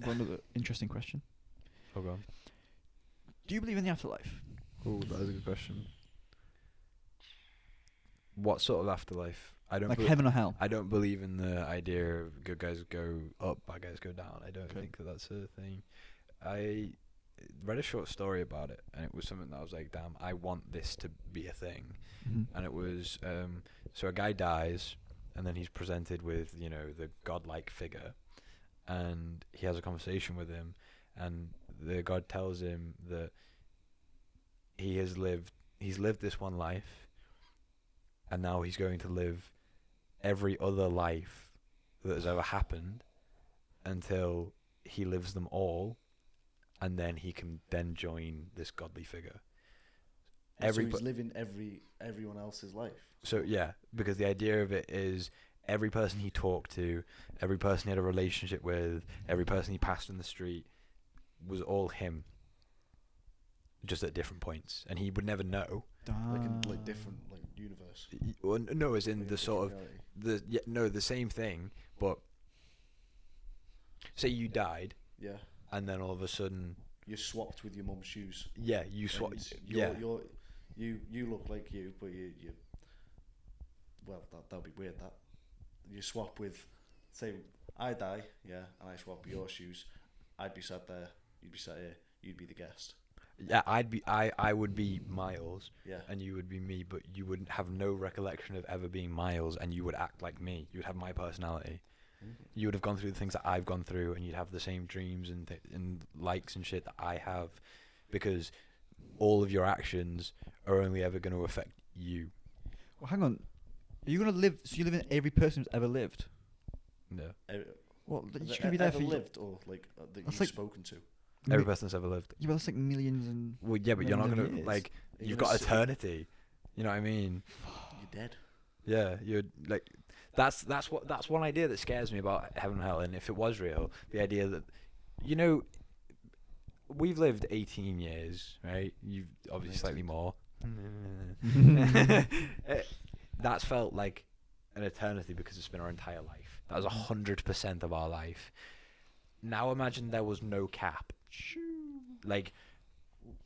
got another interesting question. Oh, go on. Do you believe in the afterlife? Oh, that is a good question. What sort of afterlife? I don't Like heaven or hell? I don't believe in the idea of good guys go up, bad guys go down. I don't Okay. think that's a thing. I read a short story about it, and it was something that I was like, damn, I want this to be a thing. Mm-hmm. And it was, so a guy dies, and then he's presented with, the godlike figure, and he has a conversation with him, and the god tells him that he's lived this one life, and now he's going to live every other life that has ever happened until he lives them all, and then he can then join this godly figure. So he's living everyone else's life. So yeah, because the idea of it is every person he talked to, every person he had a relationship with, every person he passed in the street was all him, just at different points, and he would never know. Like in different universe. Well, no, as in Like the sort of reality. the same thing, but say you died, Yeah. and then all of a sudden, You're swapped with your mum's shoes. yeah, you swap. And Yeah, you look like you, but you well, that'll be weird. That you swap with, say, I die, yeah, and I swap your shoes. I'd be sat there, you'd be sat here, you'd be the guest. yeah. I would be Miles, Yeah. and you would be me, but you would have no recollection of ever being Miles, and you would act like me. You would have my personality. You would have gone through the things that I've gone through, and you'd have the same dreams and likes and shit that I have, because all of your actions are only ever going to affect you. Well, hang on. Are you gonna live? So you live in every person who's ever lived? No, Well, you're Have just they gonna be there ever for. lived or that That's you've like- spoken to? every person that's ever lived. Yeah, but that's like millions and. Well, yeah, but you're not millions gonna of like. You're You've gonna got sit- eternity. You know what I mean? You're dead. Yeah, you're like. That's one idea that scares me about heaven and hell. And if it was real, the idea that, we've lived 18 years, right? You've obviously slightly more. That's felt like an eternity because it's been our entire life. That was 100% of our life. Now imagine there was no cap. Like,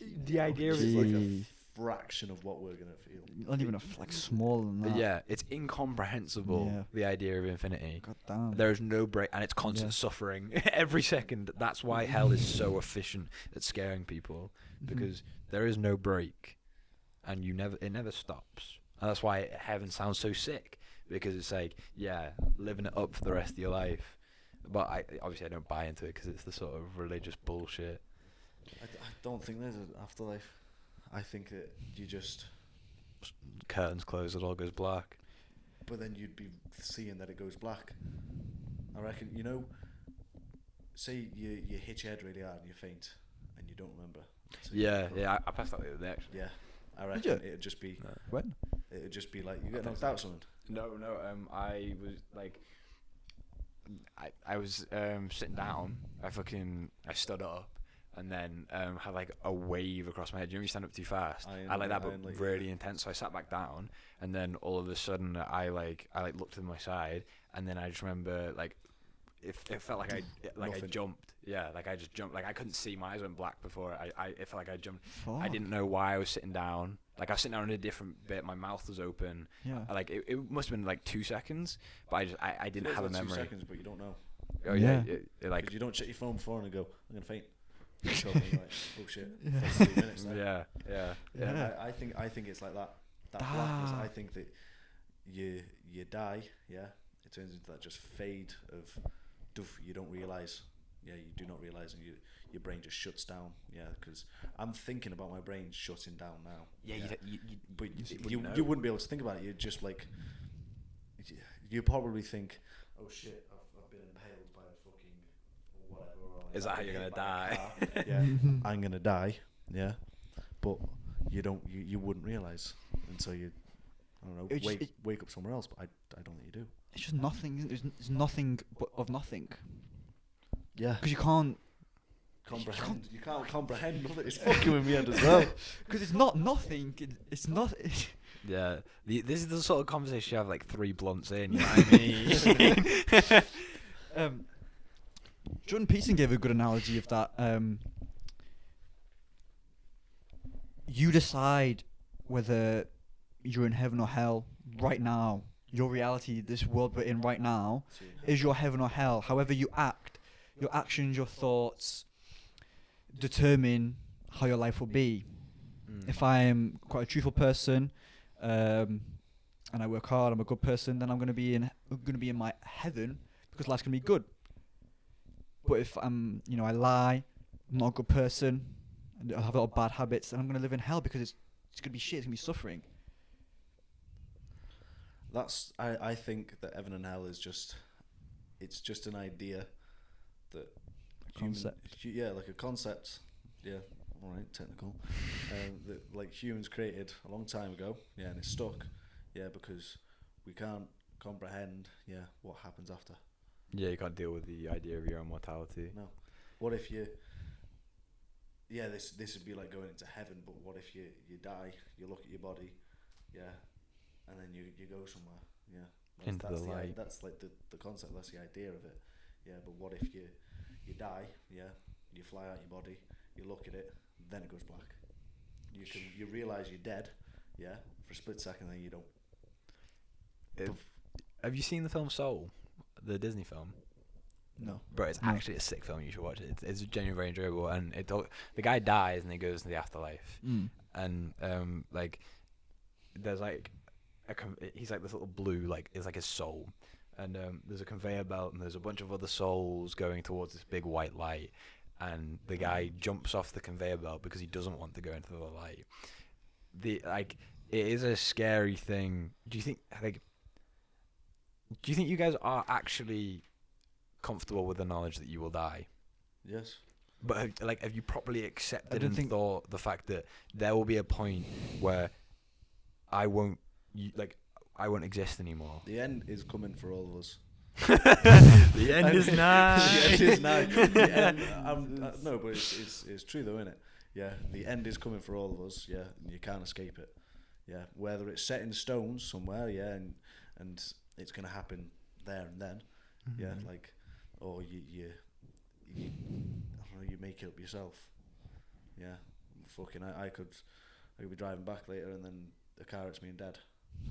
the idea Which is is like a Jeez. fraction of what we're gonna feel. Not even like smaller than that. yeah, it's incomprehensible, Yeah. the idea of infinity. God damn. There's no break, and it's constant Yeah. suffering every second. That's why hell is so efficient at scaring people, because there is no break, and it never stops. And that's why heaven sounds so sick, because it's like, yeah, living it up for the rest of your life. But I don't buy into it because it's the sort of religious bullshit. I don't think there's an afterlife. I think that you just, Curtains close, it all goes black. but then you'd be seeing that it goes black. I reckon, say you hit your head really hard and you faint and you don't remember. So you Yeah, don't- yeah, I passed out the other day actually. Yeah, I Did reckon you? it'd just be When? like you get knocked out or something. No, I was like, I was sitting down. I stood up, and then had like a wave across my head. You know, you stand up too fast. I like that, but really intense. So I sat back down, and then all of a sudden, I looked to my side, and then I just remember like, it felt like I jumped. Yeah, like I just jumped. Like I couldn't see. My eyes went black before. It felt like I jumped. Fuck. I didn't know why I was sitting down. Like I was sitting down in a different bit. My mouth was open. Yeah. Like it must have been like 2 seconds, but I didn't have a memory. 2 seconds, but you don't know. Oh yeah, Yeah. it like 'Cause you don't check your phone before and go, I'm gonna faint. You wake up and you're like, oh shit, that's 3 minutes there. yeah. Yeah. I think it's like that. That blackness. I think that you die. Yeah, it turns into that just fade of doof. You don't realize. Yeah, you do not realize, and your brain just shuts down. Yeah, because I'm thinking about my brain shutting down now. Yeah, but wouldn't know. you wouldn't be able to think about it. You'd just like, you probably think, oh shit, I've been impaled by a fucking whatever. Or Is that how you're gonna die? Yeah, I'm gonna die. Yeah, but you wouldn't realize until you, I don't know, It just- wake up somewhere else. But I don't think you do. It's just nothing. There's nothing but of nothing. Yeah, Because you can't. comprehend. You can't comprehend nothing. It's fucking with me head as well. Because it's not nothing. It's not. Yeah, this is the sort of conversation you have like 3 blunts in. You know what I mean? Jordan Peterson gave a good analogy of that. You decide whether you're in heaven or hell right now. Your reality, this world we're in right now, is your heaven or hell. However you act, your actions, your thoughts determine how your life will be. If I am quite a truthful person, and I work hard, I'm a good person, then I'm gonna be in my heaven because life's gonna be good. But if I lie, I'm not a good person, and I have a lot of bad habits, then I'm gonna live in hell because it's gonna be shit. It's gonna be suffering. I think that heaven and hell is just an idea that Concept. like a concept. Yeah, all right, technical. That like humans created a long time ago. Yeah, and it's stuck. Yeah, because we can't comprehend. Yeah, what happens after. Yeah, you can't deal with the idea of your own mortality. No. What if you? Yeah, this would be like going into heaven. But what if you die? You look at your body. Yeah. And then you go somewhere, yeah. Into the light. That's like the concept. That's the idea of it, yeah. But what if you die, yeah? You fly out your body, you look at it, then it goes black. You realise you're dead, yeah, for a split second, then you don't. Have you seen the film Soul, the Disney film? No. Bro, it's actually a sick film. You should watch it. It's genuinely very enjoyable, and the guy dies and he goes to the afterlife, and like there's like. He's like this little blue, like it's like his soul, and there's a conveyor belt, and there's a bunch of other souls going towards this big white light, and the guy jumps off the conveyor belt because he doesn't want to go into the light. It is a scary thing. Do you think you guys are actually comfortable with the knowledge that you will die? Yes. But have you properly accepted and thought the fact that there will be a point where I won't exist anymore? The end is coming for all of us. The end is nice. The end is nice. The end, no, but it's true though, isn't it? Yeah, the end is coming for all of us. Yeah, and you can't escape it. Yeah, whether it's set in stone somewhere, yeah, and it's gonna happen there and then. Mm-hmm. Yeah, like, or you I don't know, you make it up yourself. Yeah, fucking, I could be driving back later and then the car hits me and dead.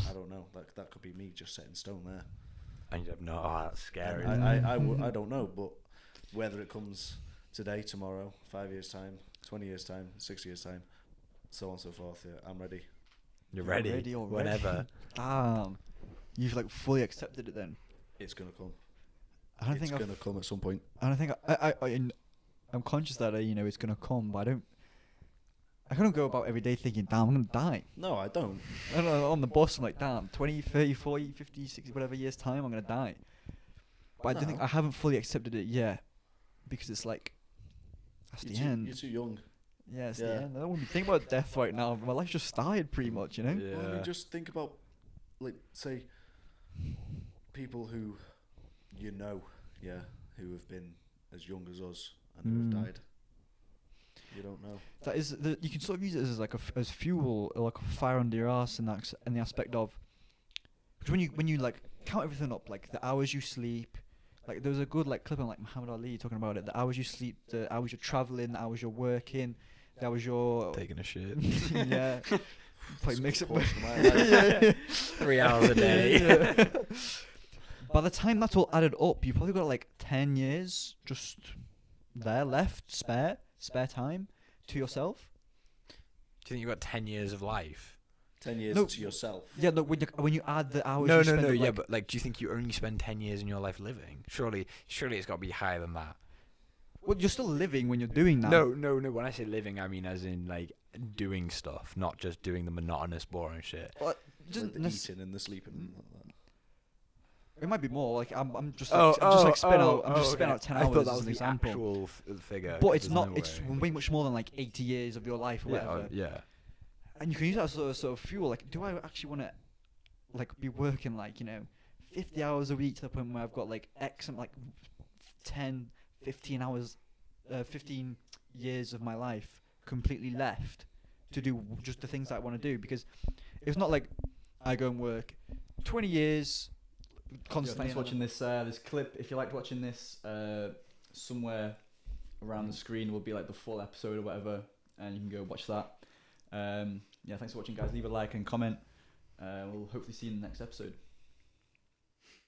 I don't know. That could be me just set in stone there. And you have no. Oh, that's scary. I don't know, but whether it comes today, tomorrow, 5 years time, 20 years time, 6 years time, so on and so forth. Yeah, I'm ready. You're ready. Whenever. You've like fully accepted it then. It's gonna come. It's gonna come at some point. I don't think I'm conscious that it's gonna come, but I couldn't go about every day thinking, damn, I'm going to die. No, I don't. I don't know, on the bus, I'm like, damn, 20, 30, 40, 50, 60, whatever years' time, I'm going to die. But I don't think I haven't fully accepted it yet. Because it's like, that's the end. You're too young. Yeah, it's the end. I don't want to be thinking about death right now. My life just started pretty much, you know? Yeah. Well, I mean, just think about, like, say, people who who have been as young as us and who have died. You don't know. That is, you can sort of use it as like as fuel, or like a fire under your ass, in the aspect of, because when you like count everything up, like the hours you sleep, like there was a good like clip on like Muhammad Ali talking about it. The hours you sleep, the hours you're traveling, the hours you're working, the hours you're taking a shit. Yeah. Probably makes it. Yeah. 3 hours a day. Yeah. By the time that's all added up, you probably got like 10 years just there left, spare time to yourself. Do you think you got 10 years of life? 10 years to yourself? Yeah, no, when you add the hours. No. Yeah, but like, do you think you only spend 10 years in your life living? Surely it's got to be higher than that. Well, you're still living when you're doing that. No. When I say living, I mean as in like doing stuff, not just doing the monotonous, boring shit. Well, like the eating and the sleeping. And like that. It might be more. Like I'm just spent out 10 hours. I thought that was as an the example. actual figure. But it's not. It's way much more than like 80 years of your life or whatever. Yeah. And you can use that as sort of fuel. Like, do I actually want to like be working like 50 hours a week to the point where I've got like X and like 10, 15 hours, 15 years of my life completely left to do just the things that I want to do? Because it's not like I go and work 20 years constantly. Thanks for watching this clip. If you liked watching this, somewhere around the screen will be like the full episode or whatever, and you can go watch that. Yeah, thanks for watching, guys. Leave a like and comment. We'll hopefully see you in the next episode.